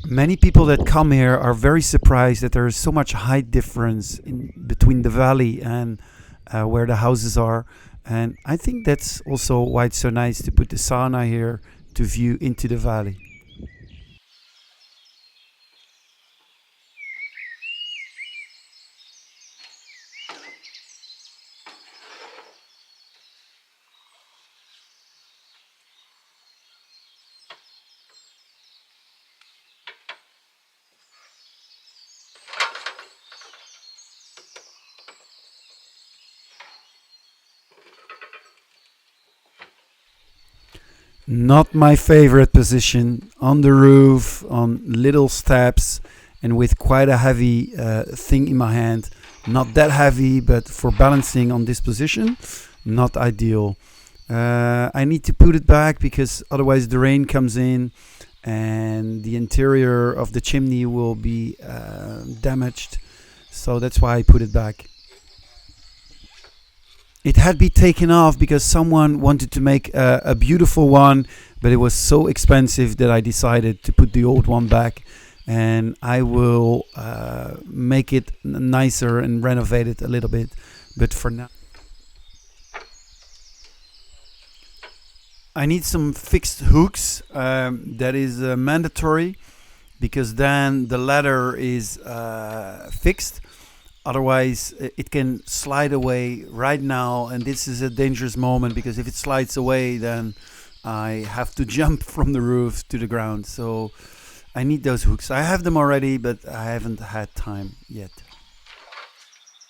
Many people that come here are very surprised that there is so much height difference in between the valley and where the houses are. And I think that's also why it's so nice to put the sauna here to view into the valley. Not my favorite position, on the roof, on little steps, and with quite a heavy thing in my hand. Not that heavy, but for balancing on this position, not ideal. I need to put it back because otherwise the rain comes in and the interior of the chimney will be damaged. So that's why I put it back. It had been taken off because someone wanted to make a beautiful one, but it was so expensive that I decided to put the old one back. And I will make it nicer and renovate it a little bit. But for now, I need some fixed hooks. That is mandatory because then the ladder is fixed. Otherwise, it can slide away right now, and this is a dangerous moment because if it slides away, then I have to jump from the roof to the ground. So I need those hooks. I have them already, but I haven't had time yet.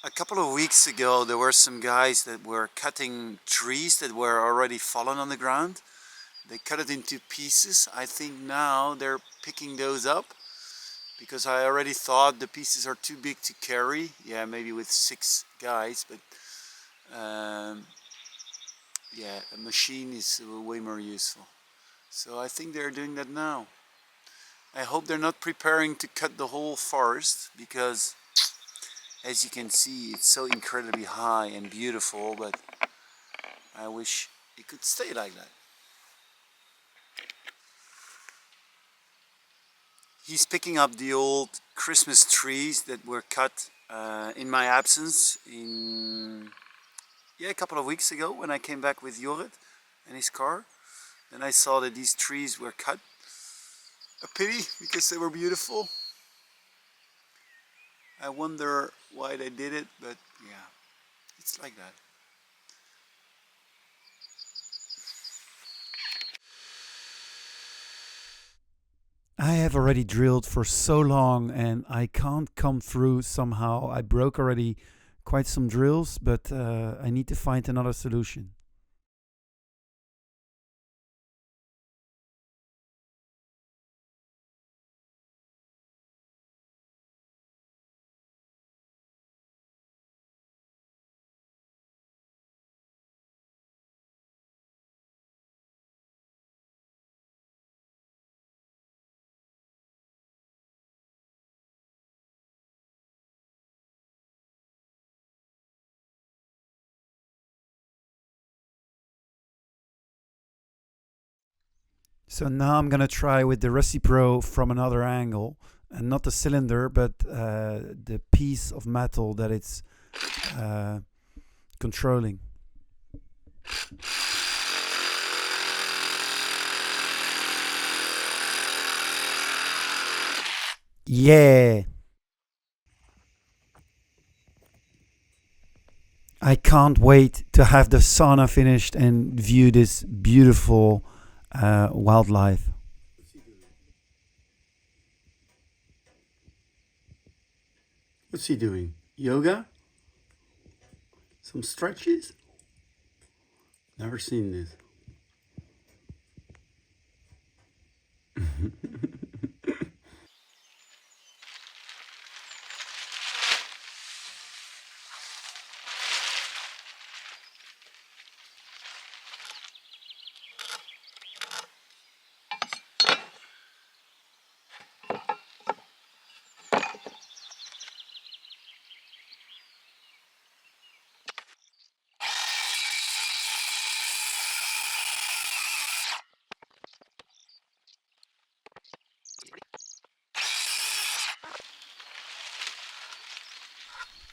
A couple of weeks ago, there were some guys that were cutting trees that were already fallen on the ground. They cut it into pieces. I think now they're picking those up, because I already thought the pieces are too big to carry. Yeah, maybe with 6 guys, but yeah, a machine is way more useful. So I think they're doing that now. I hope they're not preparing to cut the whole forest, because as you can see, it's so incredibly high and beautiful, but I wish it could stay like that. He's picking up the old Christmas trees that were cut in my absence a couple of weeks ago when I came back with Jorrit and his car. And I saw that these trees were cut. A pity, because they were beautiful. I wonder why they did it, but yeah, it's like that. I have already drilled for so long and I can't come through somehow. I broke already quite some drills, but I need to find another solution. So now I'm gonna try with the Reci from another angle, and not the cylinder, but the piece of metal that it's uh, controlling. Yeah, I can't wait to have the sauna finished and view this beautiful wildlife. What's he doing? Yoga? Some stretches? Never seen this.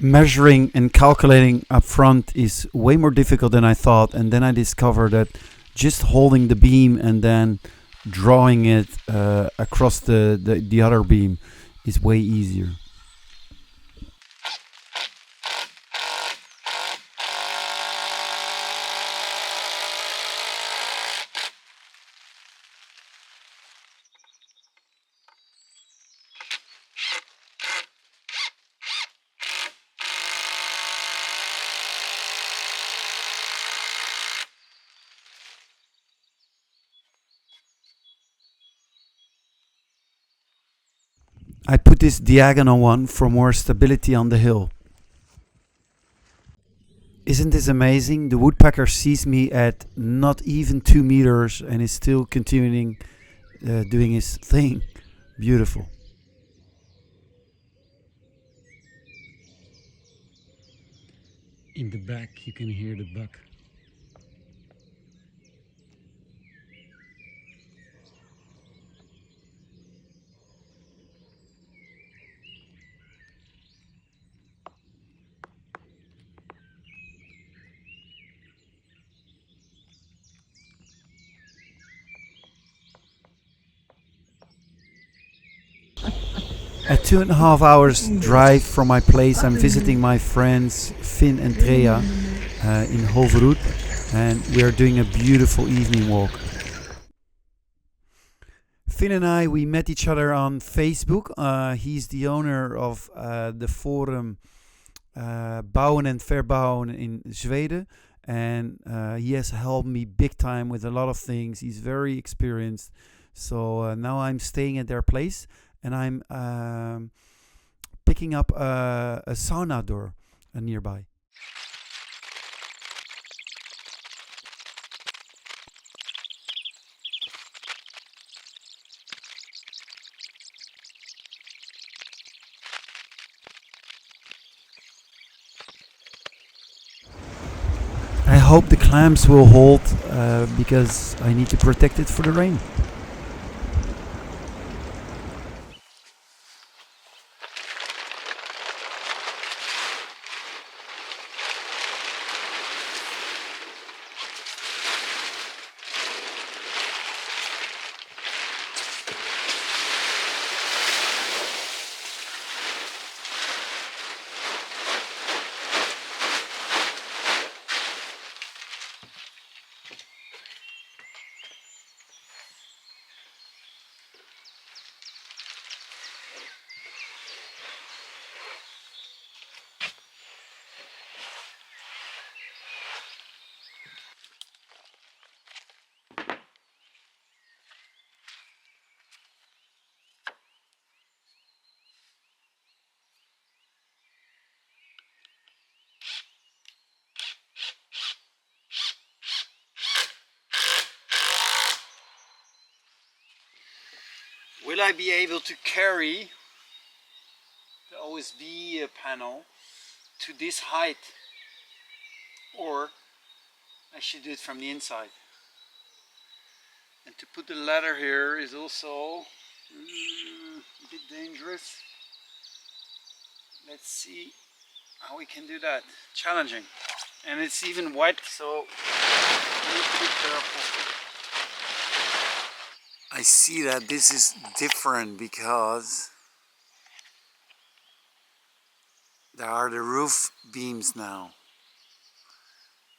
Measuring and calculating up front is way more difficult than I thought, and then I discovered that just holding the beam and then drawing it across the other beam is way easier. I put this diagonal one for more stability on the hill. Isn't this amazing? The woodpecker sees me at not even 2 meters and is still continuing doing his thing. Beautiful. In the back, you can hear the buck. At 2.5 hours drive from my place, I'm visiting my friends Finn and Trea in Hoverud, and we are doing a beautiful evening walk. Finn and we met each other on Facebook. He's the owner of the forum Bouwen en Verbouwen in Zweden, and he has helped me big time with a lot of things. He's very experienced. So now I'm staying at their place, and I'm picking up a sauna door nearby. I hope the clamps will hold because I need to protect it for the rain. Will I be able to carry the OSB panel to this height, or I should do it from the inside? And to put the ladder here is also a bit dangerous. Let's see how we can do that. Challenging. And it's even wet, so I need to be careful. I see that this is different because there are the roof beams now,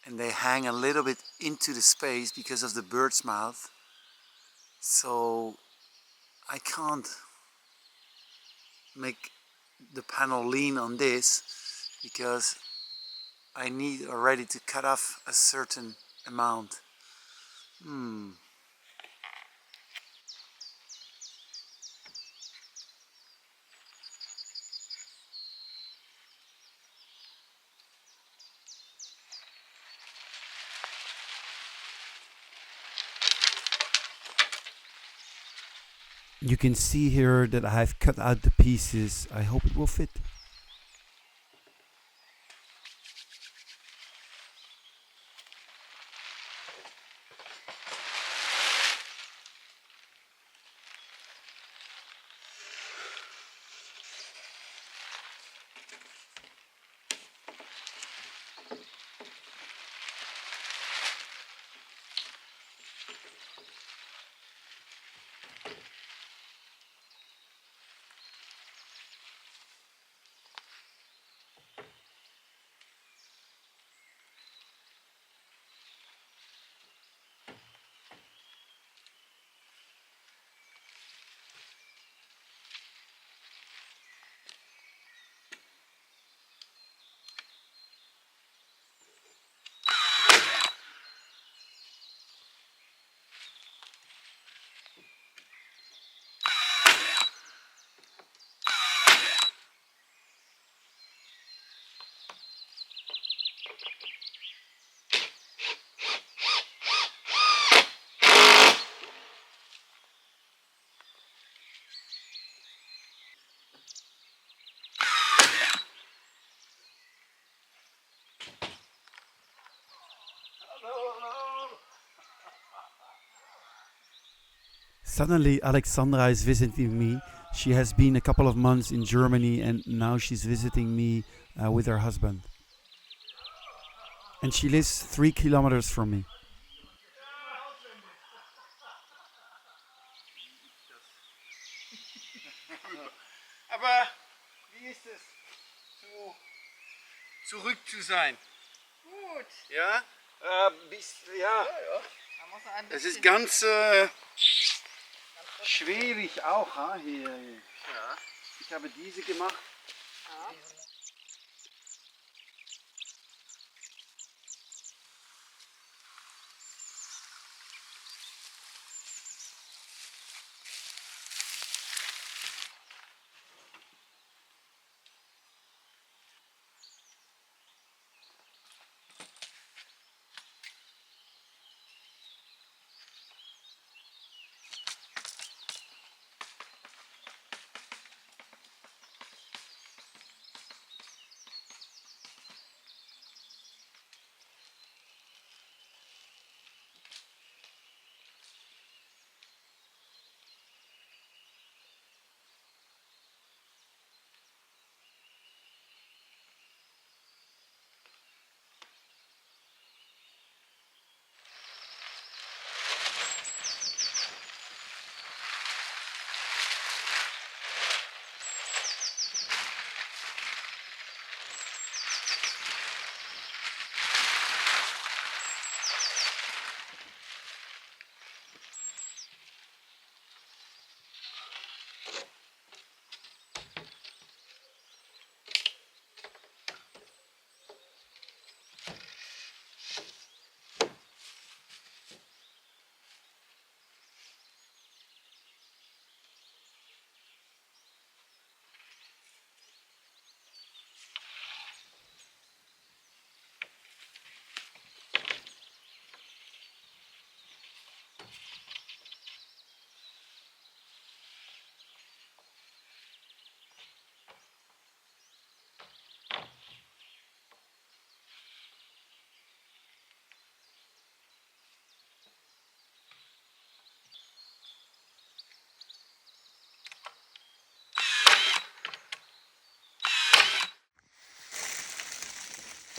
and they hang a little bit into the space because of the bird's mouth, so I can't make the panel lean on this because I need already to cut off a certain amount. You can see here that I've cut out the pieces. I hope it will fit. Suddenly, Alexandra is visiting me. She has been a couple of months in Germany and now she's visiting me with her husband. And she lives 3 kilometers from me. Aber wie ist es, zurück zu sein? Gut. Ja? Ja. Da muss er ein Es bisschen. ist ganz schwierig auch hier. Ja. Ich habe diese gemacht. Ja.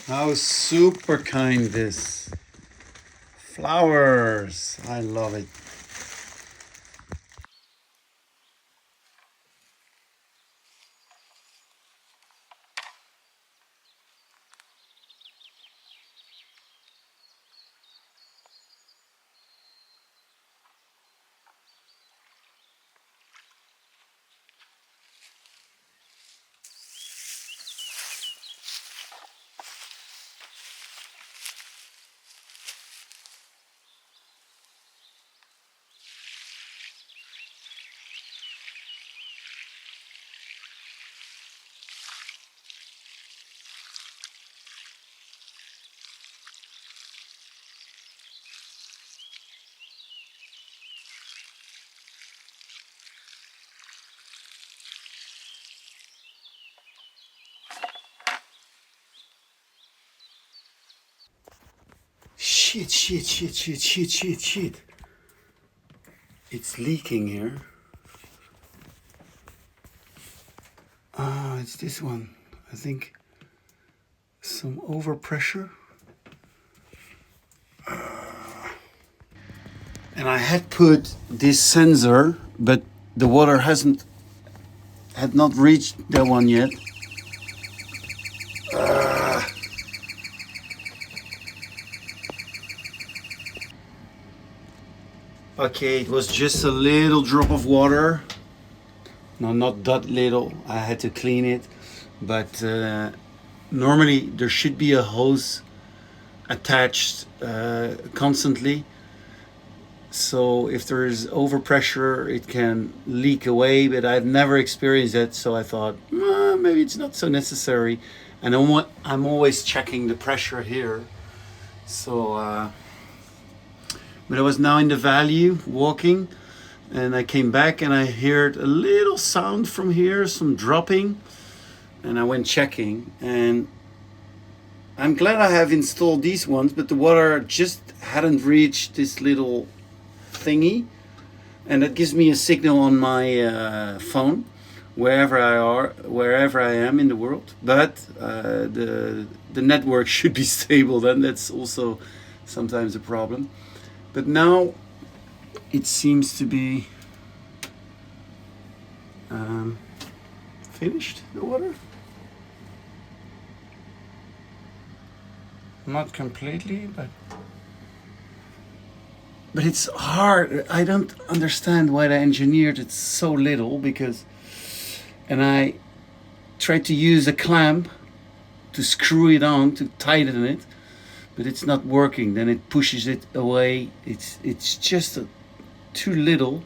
How super kind this. Flowers. I love it. Shit. It's leaking here. Ah, it's this one. I think some overpressure. And I had put this sensor, but the water had not reached that one yet. Okay, it was just a little drop of water. No, not that little. I had to clean it. But normally there should be a hose attached constantly. So if there is overpressure, it can leak away. But I've never experienced that, so I thought maybe it's not so necessary. And I'm always checking the pressure here. So. But I was now in the valley walking and I came back and I heard a little sound from here, some dropping, and I went checking. And I'm glad I have installed these ones, but the water just hadn't reached this little thingy. and that gives me a signal on my phone wherever I am in the world. But the network should be stable. Then that's also sometimes a problem. But now it seems to be finished. The water. Not completely, but it's hard. I don't understand why they engineered it so little, because, and I tried to use a clamp to screw it on to tighten it, but it's not working. Then it pushes it away. It's just too little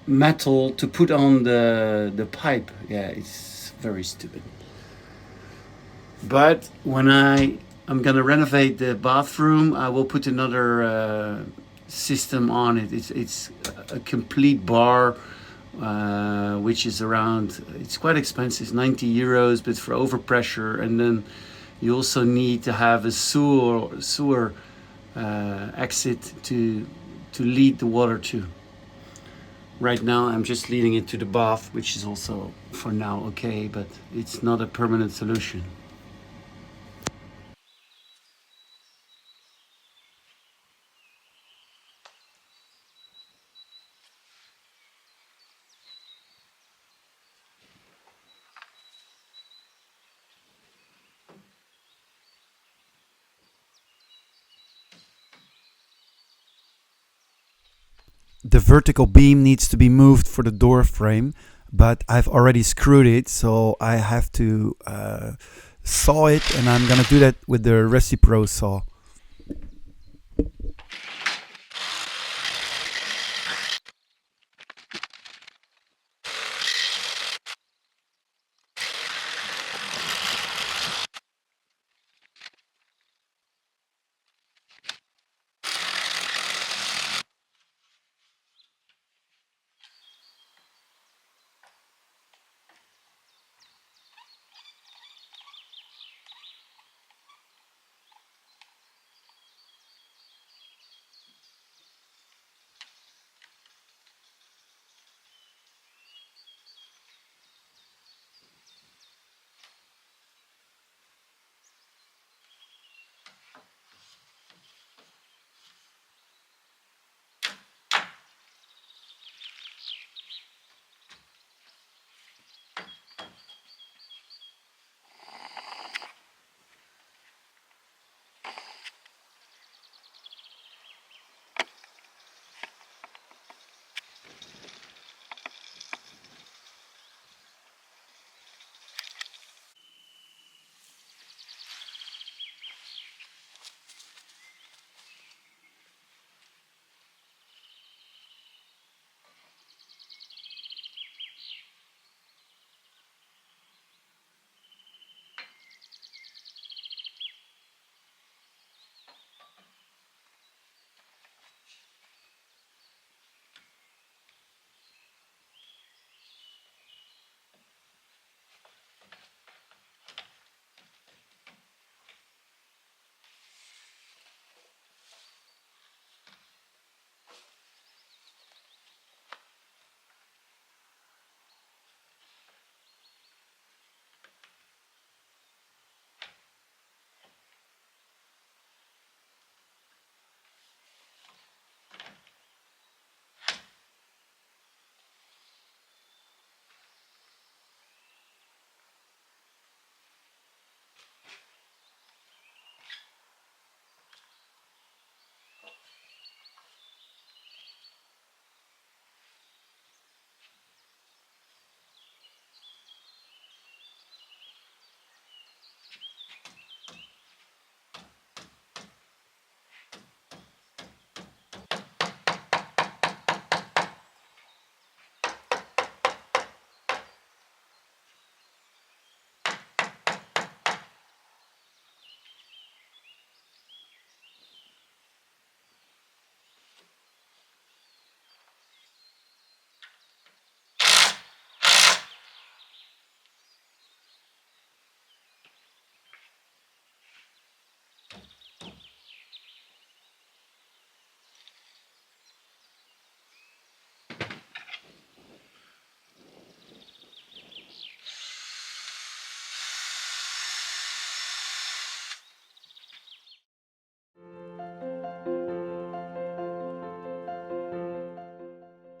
metal to put on the pipe. Yeah, it's very stupid. But when I'm gonna renovate the bathroom, I will put another system on it. It's a complete bar, which is around. It's quite expensive, 90 euros, but for overpressure. And then you also need to have a sewer exit to lead the water to. Right now, I'm just leading it to the bath, which is also for now okay, but it's not a permanent solution. The vertical beam needs to be moved for the door frame, but I've already screwed it, so I have to saw it, and I'm gonna do that with the Recipro saw.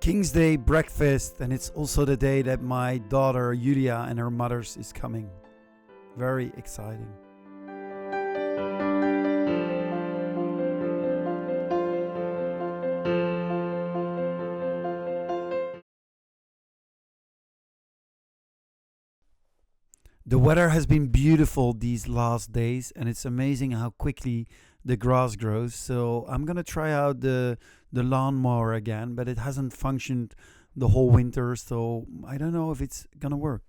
KingsDay Breakfast, and it's also the day that my daughter Julia and her mother's is coming. Very exciting. The weather has been beautiful these last days, and it's amazing how quickly the grass grows. So I'm gonna try out the lawnmower again, but it hasn't functioned the whole winter, so I don't know if it's gonna work.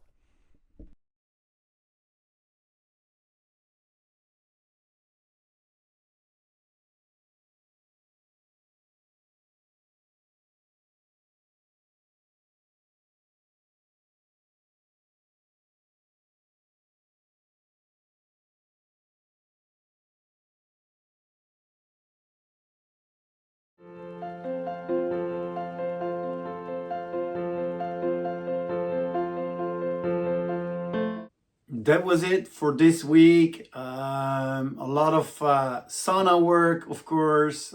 That was it for this week. A lot of sauna work, of course.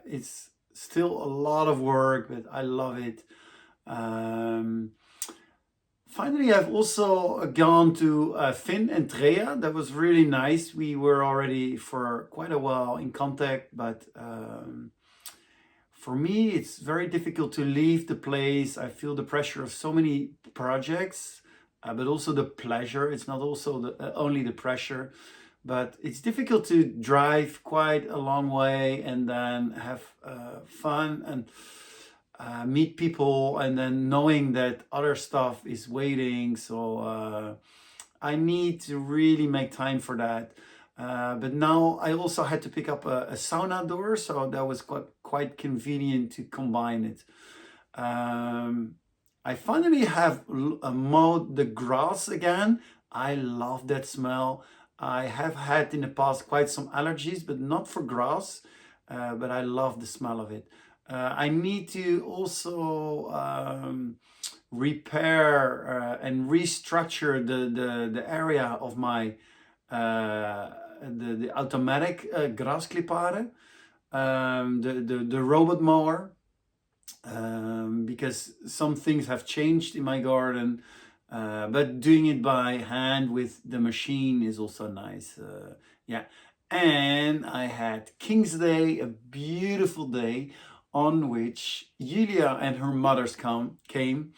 It's still a lot of work, but I love it. Um, Finally, I've also gone to Finn and Trea. That was really nice. We were already for quite a while in contact, but for me, it's very difficult to leave the place. I feel the pressure of so many projects, but also the pleasure. It's not also only the pressure, but it's difficult to drive quite a long way and then have fun and meet people, and then knowing that other stuff is waiting. So I need to really make time for that. But now I also had to pick up a sauna door, so that was quite convenient to combine it. I finally have mowed the grass again. I love that smell. I have had in the past quite some allergies, but not for grass, but I love the smell of it. I need to also repair and restructure the area of my the automatic grasclippare, the robot mower, because some things have changed in my garden, but doing it by hand with the machine is also nice. Yeah, and I had King's Day, a beautiful day on which Julia and her mothers came.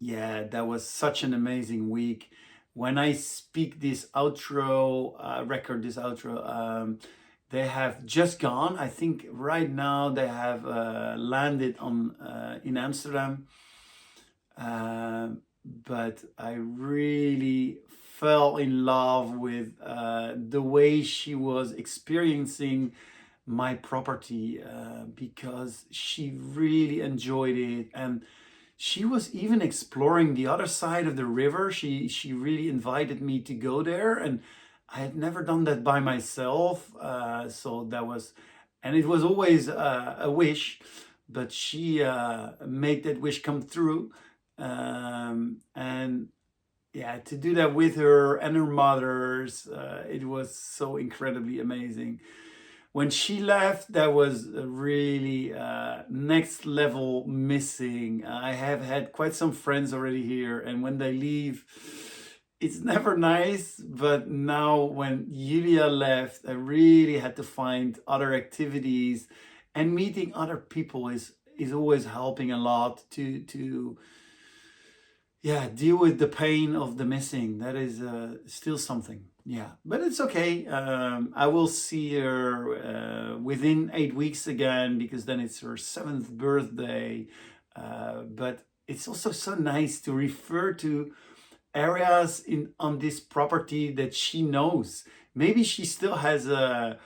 Yeah, that was such an amazing week. When I speak this outro, record this outro, they have just gone. I think right now they have landed on in Amsterdam. But I really fell in love with the way she was experiencing my property, because she really enjoyed it, and she was even exploring the other side of the river. She really invited me to go there, and I had never done that by myself. So that was, and it was always a wish, but she made that wish come through. And yeah, to do that with her and her mothers, it was so incredibly amazing. When she left, that was really next level missing. I have had quite some friends already here, and when they leave, it's never nice. But now when Julia left, I really had to find other activities, and meeting other people is always helping a lot to yeah, deal with the pain of the missing. That is still something. Yeah, but it's okay. I will see her within 8 weeks again, because then it's her 7th birthday. But it's also so nice to refer to areas on this property that she knows. Maybe she still has a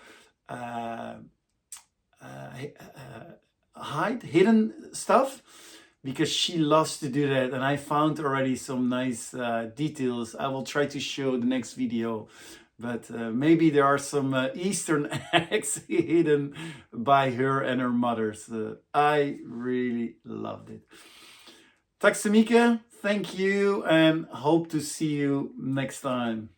hidden stuff, because she loves to do that, and I found already some nice details. I will try to show the next video, but maybe there are some Eastern eggs hidden by her and her mothers. I really loved it. Tack så mycket, thank you, and hope to see you next time.